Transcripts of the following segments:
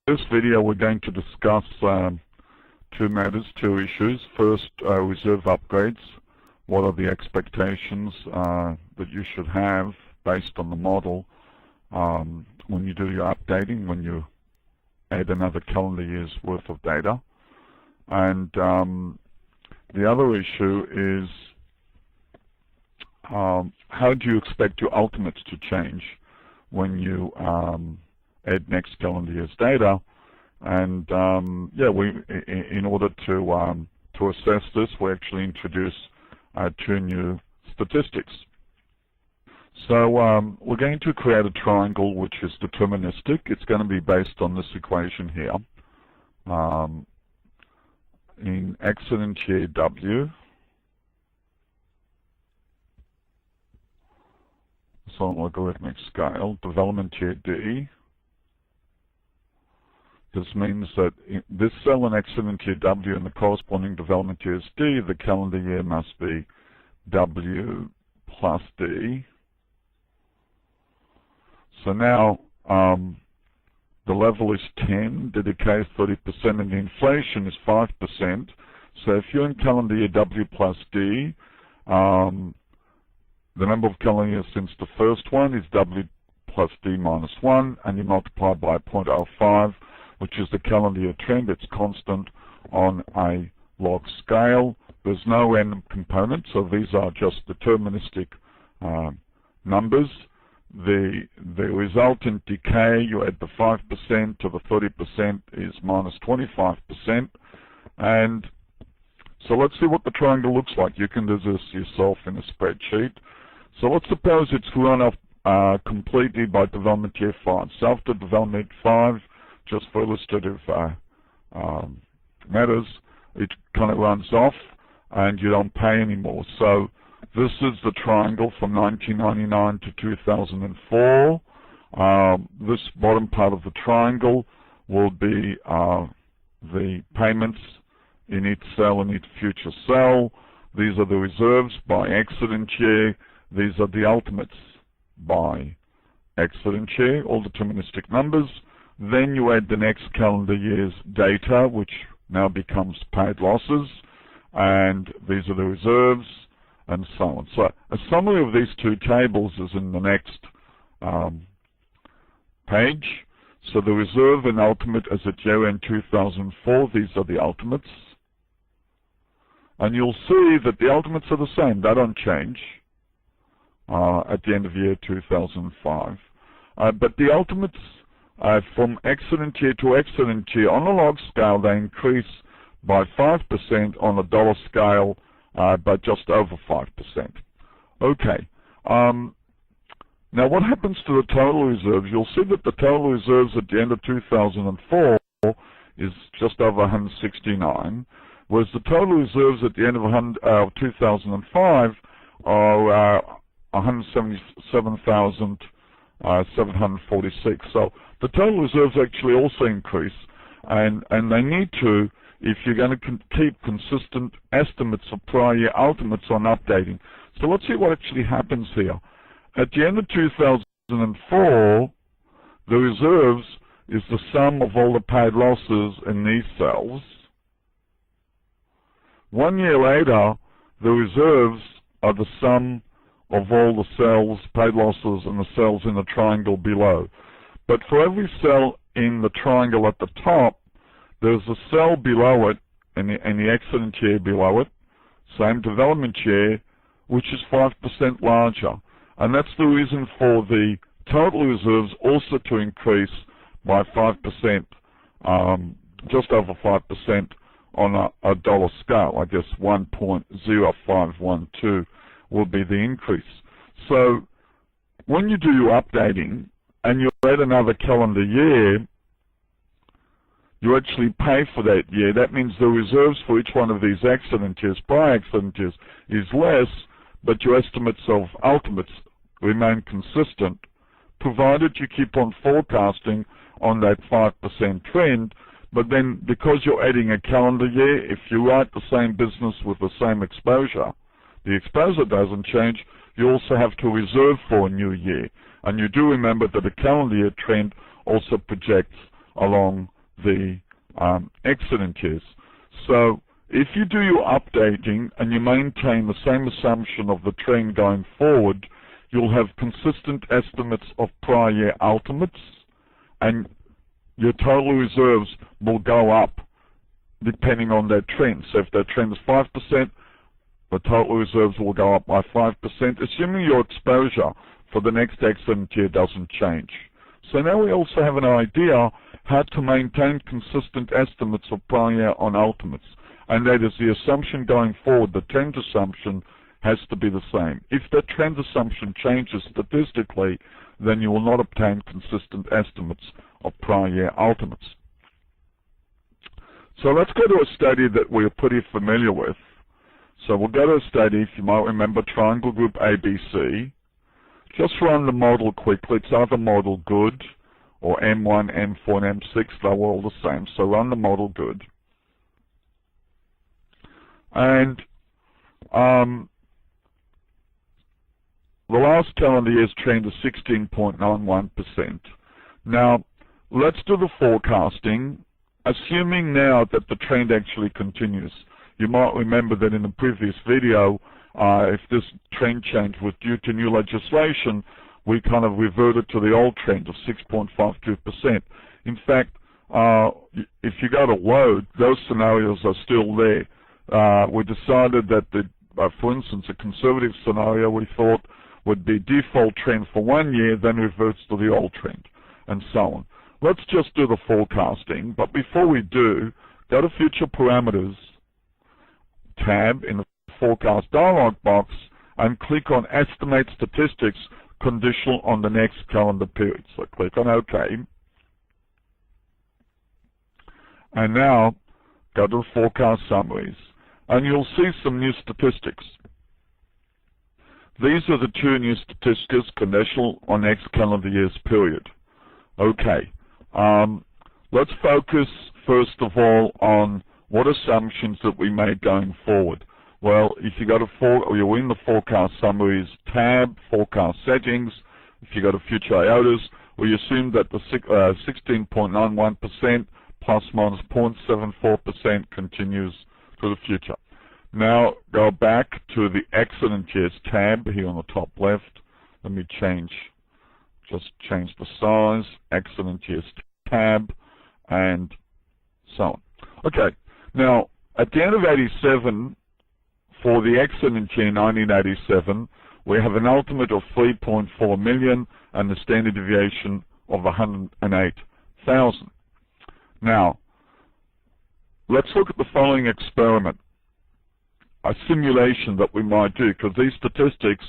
this video, we're going to discuss two matters, two issues. First, reserve upgrades. What are the expectations that you should have based on the model when you do your updating, when you add another calendar year's worth of data? And the other issue is how do you expect your ultimates to change when you add next calendar year's data? And in order to assess this, we actually introduce two new statistics. So we're going to create a triangle which is deterministic. It's going to be based on this equation here. In accident year W, so on logarithmic scale, development year D. This means that in this cell in accident year W and the corresponding development year is D, the calendar year must be W plus D. So now the level is 10, the decay is 30%, and the inflation is 5%. So if you're in calendar year W plus D, the number of calendar years since the first one is W plus D minus 1, and you multiply by 0.05, which is the calendar year trend. It's constant on a log scale. There's no n component, so these are just deterministic numbers. The resultant decay, you add the 5% to the 30% is minus 25%. And so let's see what the triangle looks like. You can do this yourself in a spreadsheet. So let's suppose it's run off completely by development year 5. So after development 5, just for illustrative matters, it kind of runs off and you don't pay anymore. So this is the triangle from 1999 to 2004. This bottom part of the triangle will be the payments in each cell and each future cell. These are the reserves by accident year. These are the ultimates by accident year, all deterministic numbers. Then you add the next calendar year's data, which now becomes paid losses, and these are the reserves, and so on. So a summary of these two tables is in the next page. So the reserve and ultimate as at year-end 2004, these are the ultimates. And you'll see that the ultimates are the same. They don't change at the end of year 2005. But the ultimates from accident year to accident year, on a log scale, they increase by 5%, on a dollar scale by just over 5%. Okay. Now what happens to the total reserves? You'll see that the total reserves at the end of 2004 is just over 169, whereas the total reserves at the end of 2005 are 177,746. So the total reserves actually also increase, and they need to if you're going to keep consistent estimates of prior year ultimates on updating. So let's see what actually happens here. At the end of 2004, the reserves is the sum of all the paid losses in these cells. 1 year later, the reserves are the sum of all the cells, paid losses, and the cells in the triangle below. But for every cell in the triangle at the top, there's a cell below it, in the accident year below it, same development year, which is 5% larger. And that's the reason for the total reserves also to increase by 5%, just over 5% on a dollar scale. I guess 1.0512 will be the increase. So when you do your updating and you add another calendar year, you actually pay for that year. That means the reserves for each one of these accident years, prior accident years, is less, but your estimates of ultimates remain consistent, provided you keep on forecasting on that 5% trend. But then, because you're adding a calendar year, if you write the same business with the same exposure, the exposure doesn't change. You also have to reserve for a new year. And you do remember that a calendar year trend also projects along the accident years. So if you do your updating and you maintain the same assumption of the trend going forward, you'll have consistent estimates of prior year ultimates, and your total reserves will go up depending on that trend. So if that trend is 5%, the total reserves will go up by 5%, assuming your exposure for the next accident year doesn't change. So now we also have an idea how to maintain consistent estimates of prior year on ultimates. And that is the assumption going forward, the trend assumption has to be the same. If the trend assumption changes statistically, then you will not obtain consistent estimates of prior year ultimates. So let's go to a study that we're pretty familiar with. So we'll go to a study, if you might remember, triangle group ABC. Just run the model quickly. It's either model good or M1, M4, and M6. They're all the same. So run the model good. And the last calendar year's trend is 16.91%. Now, let's do the forecasting, assuming now that the trend actually continues. You might remember that in the previous video, if this trend change was due to new legislation, we kind of reverted to the old trend of 6.52%. In fact, if you go to load, those scenarios are still there. We decided that, for instance, a conservative scenario we thought would be default trend for 1 year, then reverts to the old trend, and so on. Let's just do the forecasting, but before we do, go to Future Parameters tab in the Forecast dialog box and click on Estimate Statistics conditional on the next calendar period. So click on OK. And now go to Forecast Summaries, and you'll see some new statistics. These are the two new statistics conditional on next calendar year's period. Okay, let's focus first of all on what assumptions that we made going forward. Well, if you go to you're in the Forecast Summaries tab, Forecast Settings. If you go to Future IOTAs, we assume that the 16.91% plus minus 0.74% continues to the future. Now go back to the Accident Years tab here on the top left. Let me just change the size, Accident Years tab, and so on. Okay, now at the end of 87, for the accident year 1987, we have an ultimate of 3.4 million and a standard deviation of 108,000. Now, let's look at the following experiment, a simulation that we might do, because these statistics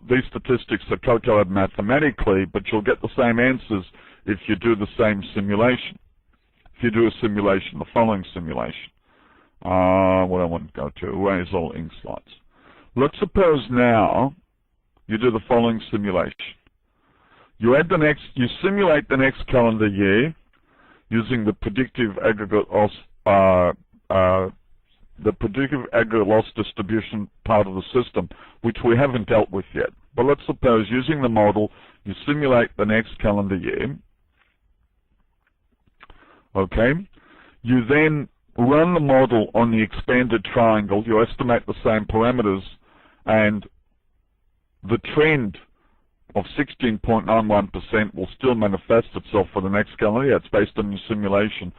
these statistics are calculated mathematically, but you'll get the same answers if you do the same simulation. If you do a simulation, the following simulation. What I want to go to, erase all ink slides. Let's suppose now you do the following simulation. You simulate the next calendar year using the predictive aggregate loss, distribution part of the system, which we haven't dealt with yet. But let's suppose using the model, you simulate the next calendar year. Okay. You then run the model on the expanded triangle. You estimate the same parameters, and the trend of 16.91% will still manifest itself for the next calendar year. It's based on your simulation.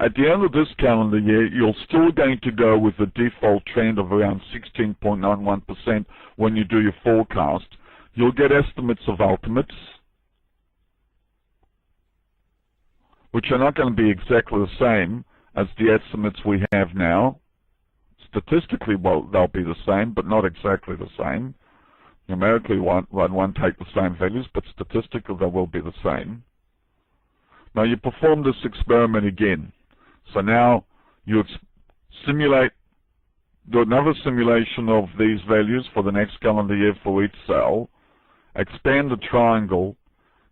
At the end of this calendar year, you're still going to go with the default trend of around 16.91% when you do your forecast. You'll get estimates of ultimates, which are not going to be exactly the same as the estimates we have now. Statistically, well, they'll be the same, but not exactly the same. Numerically, one won't take the same values, but statistically, they will be the same. Now, you perform this experiment again. So now you do another simulation of these values for the next calendar year for each cell, expand the triangle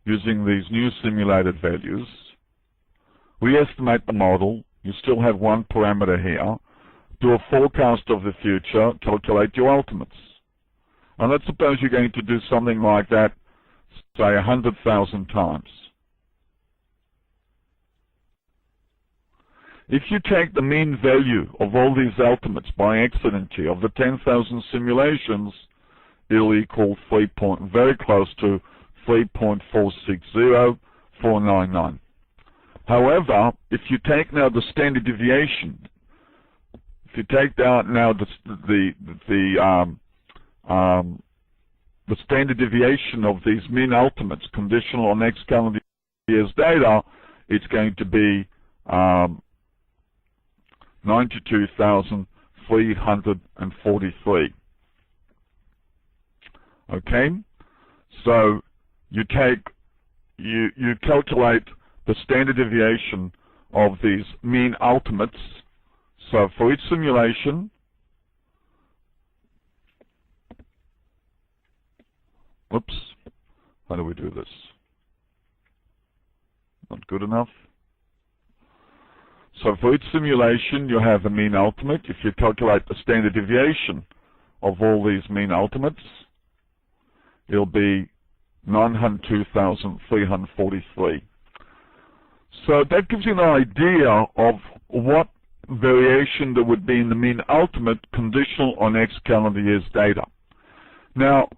using these new simulated values, re-estimate the model. You still have one parameter here. Do a forecast of the future, calculate your ultimates. And let's suppose you're going to do something like that, say 100,000 times. if you take the mean value of all these ultimates by accident here of the 10,000 simulations, it'll equal very close to 3.460499. However, if you take now the standard deviation, if you take out now the standard deviation of these mean ultimates conditional on next calendar year's data, it's going to be 92,343. Okay, so you calculate the standard deviation of these mean ultimates. So for each simulation, oops, how do we do this? Not good enough. So for each simulation, you have a mean ultimate. If you calculate the standard deviation of all these mean ultimates, it'll be 902,343. So that gives you an idea of what variation there would be in the mean ultimate conditional on next calendar year's data. Now,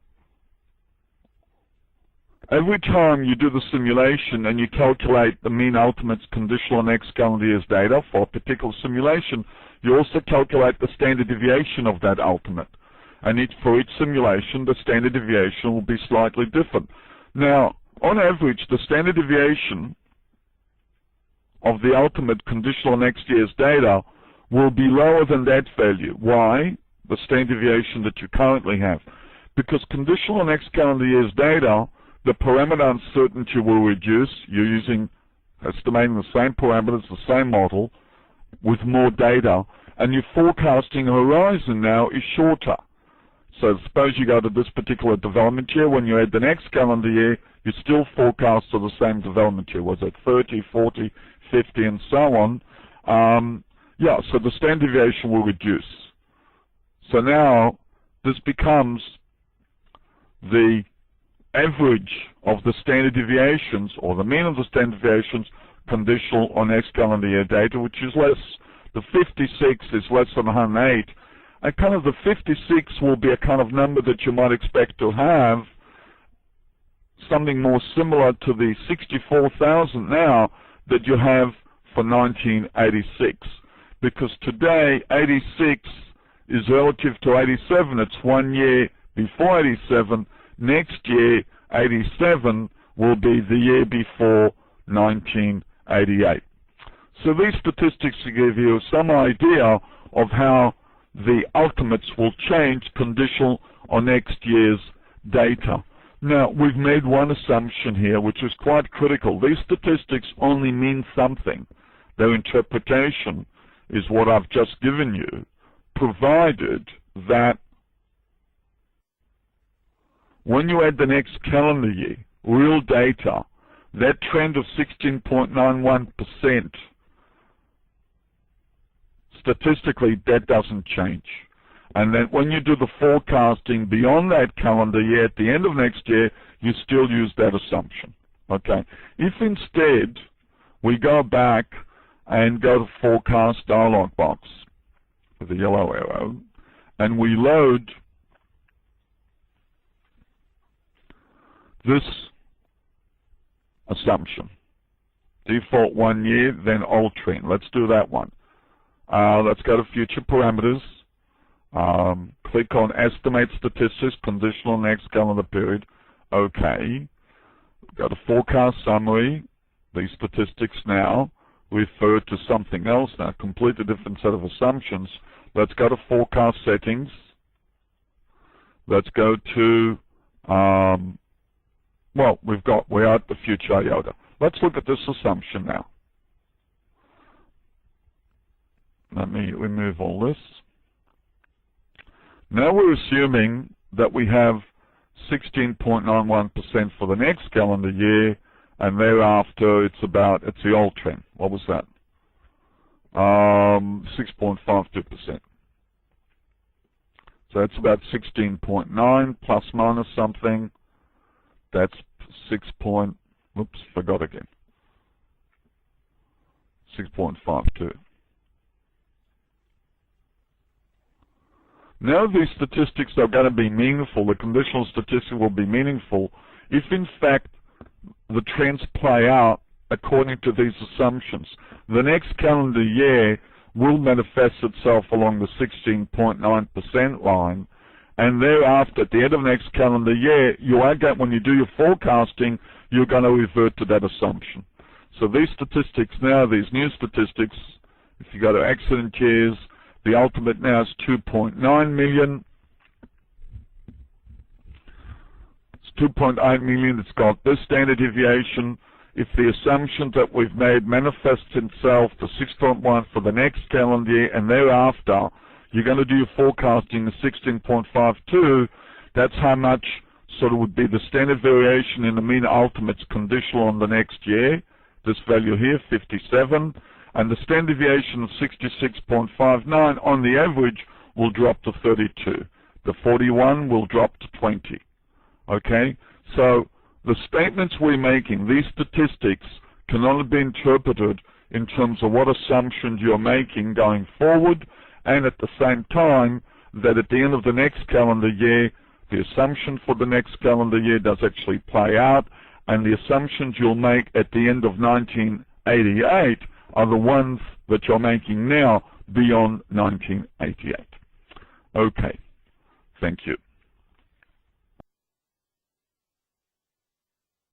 every time you do the simulation and you calculate the mean ultimates conditional on next calendar year's data for a particular simulation, you also calculate the standard deviation of that ultimate. And for each simulation, the standard deviation will be slightly different. Now, on average, the standard deviation of the ultimate conditional on next year's data will be lower than that value. Why? The standard deviation that you currently have. Because conditional on next calendar year's data, the parameter uncertainty will reduce. You're estimating the same parameters, the same model, with more data, and your forecasting horizon now is shorter. So suppose you go to this particular development year, when you add the next calendar year, you still forecast to the same development year. Was it 30, 40, 50, and so on? Yeah, so the standard deviation will reduce. So now this becomes the average of the standard deviations, or the mean of the standard deviations, conditional on next calendar year data, which is less. The 56 is less than 108. And kind of the 56 will be a kind of number that you might expect to have, something more similar to the 64,000 now that you have for 1986. Because today, 86 is relative to 87. It's 1 year before 87. Next year, 87 will be the year before 1988. So these statistics give you some idea of how the ultimates will change conditional on next year's data. Now, we've made one assumption here, which is quite critical. These statistics only mean something. Their interpretation is what I've just given you, provided that when you add the next calendar year, real data, that trend of 16.91%, statistically, that doesn't change. And then when you do the forecasting beyond that calendar year, at the end of next year, you still use that assumption. Okay? If instead we go back and go to forecast dialog box with the yellow arrow, and we load this assumption, default 1 year, then old trend. Let's do that one. Let's go to future parameters. Click on estimate statistics, conditional next calendar period. Okay. Go to forecast summary. These statistics now refer to something else, now a completely different set of assumptions. Let's go to forecast settings. Let's go to, well, we're at the future iota. Let's look at this assumption now. Let me remove all this. Now we're assuming that we have 16.91% for the next calendar year, and thereafter it's the old trend. What was that? 6.52%. So that's about 16.9 plus minus something. That's 6.52. Now these statistics are going to be meaningful, the conditional statistics will be meaningful if in fact the trends play out according to these assumptions. The next calendar year will manifest itself along the 16.9% line, and thereafter, at the end of next calendar year, you are going, when you do your forecasting, you're going to revert to that assumption. So these statistics now, these new statistics, if you go to accident years, the ultimate now is 2.9 million. It's 2.8 million. It's got this standard deviation. If the assumption that we've made manifests itself to 6.1 for the next calendar year and thereafter, you're going to do your forecasting at 16.52. That's how much sort of would be the standard variation in the mean ultimates conditional on the next year. This value here, 57. And the standard deviation of 66.59 on the average will drop to 32. The 41 will drop to 20. Okay? So the statements we're making, these statistics, can only be interpreted in terms of what assumptions you're making going forward, and at the same time that at the end of the next calendar year, the assumption for the next calendar year does actually play out, and the assumptions you'll make at the end of 1988 are the ones that you're making now beyond 1988. Okay. Thank you.